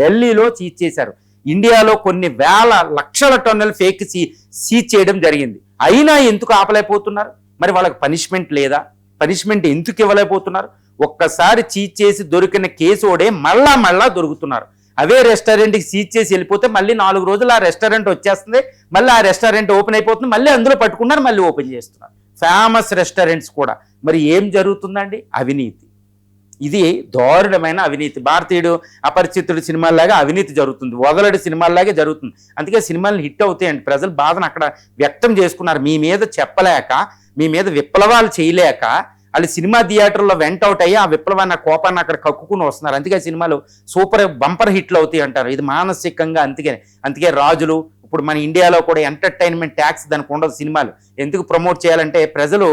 ఢిల్లీలో సీజ్ చేశారు. ఇండియాలో కొన్ని వేల లక్షల టన్నుల ఫేక్ సీజ్ చేయడం జరిగింది. అయినా ఎందుకు ఆపలేకపోతున్నారు? మరి వాళ్ళకి పనిష్మెంట్ లేదా? పనిష్మెంట్ ఎందుకు ఇవ్వలేకపోతున్నారు? ఒక్కసారి సీజ్ చేసి దొరికిన కేసోడే మళ్ళా దొరుకుతున్నారు. అవే రెస్టారెంట్కి సీజ్ చేసి వెళ్ళిపోతే మళ్ళీ 4 రోజులు ఆ రెస్టారెంట్ వచ్చేస్తుంది, మళ్ళీ ఆ రెస్టారెంట్ ఓపెన్ అయిపోతుంది, మళ్ళీ అందులో పట్టుకున్నారు, మళ్ళీ ఓపెన్ చేస్తున్నారు. ఫేమస్ రెస్టారెంట్స్ కూడా. మరి ఏం జరుగుతుందండి? అవినీతి. ఇది దారుణమైన అవినీతి. భారతీయుడు అపరిచితుడు సినిమాల్లాగా అవినీతి జరుగుతుంది, వదలడి సినిమాల్లాగే జరుగుతుంది. అందుకే సినిమాలు హిట్ అవుతాయండి. ప్రజలు బాధను అక్కడ వ్యక్తం చేసుకున్నారు. మీ మీద చెప్పలేక, మీ మీద విప్లవాలు చేయలేక వాళ్ళు సినిమా థియేటర్లో వెంట అవుట్ అయ్యి ఆ విప్లవాన్ని, కోపాన్ని అక్కడ కక్కుకుని వస్తున్నారు. అందుకే సినిమాలు సూపర్ బంపర్ హిట్లు అవుతాయి అంటారు. ఇది మానసికంగా. అందుకే రాజులు, ఇప్పుడు మన ఇండియాలో కూడా ఎంటర్టైన్మెంట్ ట్యాక్స్ దానికి ఉండదు. సినిమాలు ఎందుకు ప్రమోట్ చేయాలంటే ప్రజలు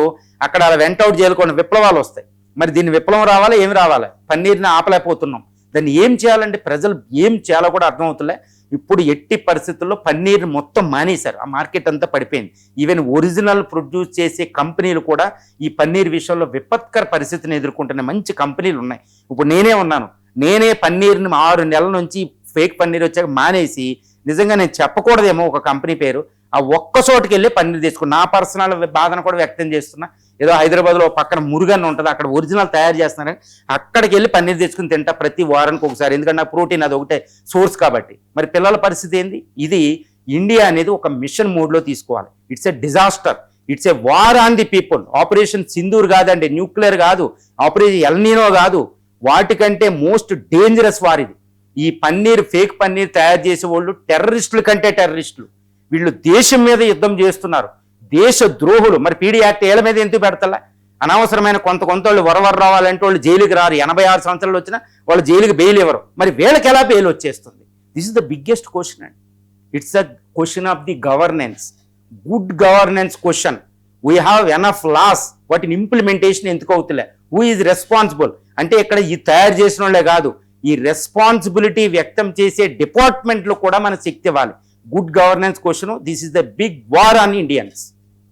అక్కడ వెంట అవుట్ చేయకుండా విప్లవాలు వస్తాయి. మరి దీన్ని విప్లవం రావాలా, ఏమి రావాలి? పన్నీర్ని ఆపలేకపోతున్నాం. దాన్ని ఏం చేయాలంటే ప్రజలు ఏం చేయాలో కూడా అర్థమవుతులే. ఇప్పుడు ఎట్టి పరిస్థితుల్లో పన్నీర్ని మొత్తం మానేశారు. ఆ మార్కెట్ అంతా పడిపోయింది. ఈవెన్ ఒరిజినల్ ప్రొడ్యూస్ చేసే కంపెనీలు కూడా ఈ పన్నీర్ విషయంలో విపత్కర పరిస్థితిని ఎదుర్కొంటున్న మంచి కంపెనీలు ఉన్నాయి. ఇప్పుడు నేనే ఉన్నాను. నేనే పన్నీర్ని 6 నెలల నుంచి ఫేక్ పన్నీర్ వచ్చాక మానేసి, నిజంగా నేను చెప్పకూడదేమో ఒక కంపెనీ పేరు, ఆ ఒక్క చోటుకి వెళ్ళి పన్నీర్ తీసుకుని నా పర్సనల్ బాధను కూడా వ్యక్తం చేస్తున్నా. ఏదో హైదరాబాద్లో పక్కన మురుగన్ ఉంటుంది, అక్కడ ఒరిజినల్ తయారు చేస్తున్నారు, అక్కడికి వెళ్ళి పన్నీర్ తెచ్చుకుని తింటా ప్రతి వారానికి ఒకసారి. ఎందుకంటే నాకు ప్రోటీన్ అది ఒకటే సోర్స్ కాబట్టి. మరి పిల్లల పరిస్థితి ఏంది? ఇది ఇండియా అనేది ఒక మిషన్ మోడ్లో తీసుకోవాలి. It's a disaster, it's a war on the people. Operation Sindoor కాదండి, న్యూక్లియర్ కాదు, ఆపరేషన్ ఎల్నీనో కాదు, వాటికంటే మోస్ట్ డేంజరస్ వార్ ఇది. ఈ పన్నీర్, ఫేక్ పన్నీర్ తయారు చేసే వాళ్ళు టెర్రరిస్టుల కంటే టెర్రరిస్టులు. వీళ్ళు దేశం మీద యుద్ధం చేస్తున్నారు, దేశ ద్రోహులు. మరి పీడీ యాక్ట్ ఏళ్ళ మీద ఎందుకు పెడతలే? అనవసరమైన కొంత వాళ్ళు వరవర రావాలంటే వాళ్ళు జైలుకి రారు. 86 సంవత్సరాలు వచ్చినా వాళ్ళు జైలుకి బెయిల్ ఇవ్వరు. మరి వీళ్ళకి ఎలా బెయిల్ వచ్చేస్తుంది? This is the biggest question అండి. It's a question of the governance, good governance question. We have enough laws, వాటిని ఇంప్లిమెంటేషన్ ఎందుకు అవుతులే? హూ ఈజ్ రెస్పాన్సిబుల్ అంటే ఇక్కడ ఈ తయారు చేసిన వాళ్ళే కాదు, ఈ రెస్పాన్సిబిలిటీ వ్యక్తం చేసే డిపార్ట్మెంట్లో కూడా మన శక్తి ఇవ్వాలి. Good governance question. This is the big war on Indians.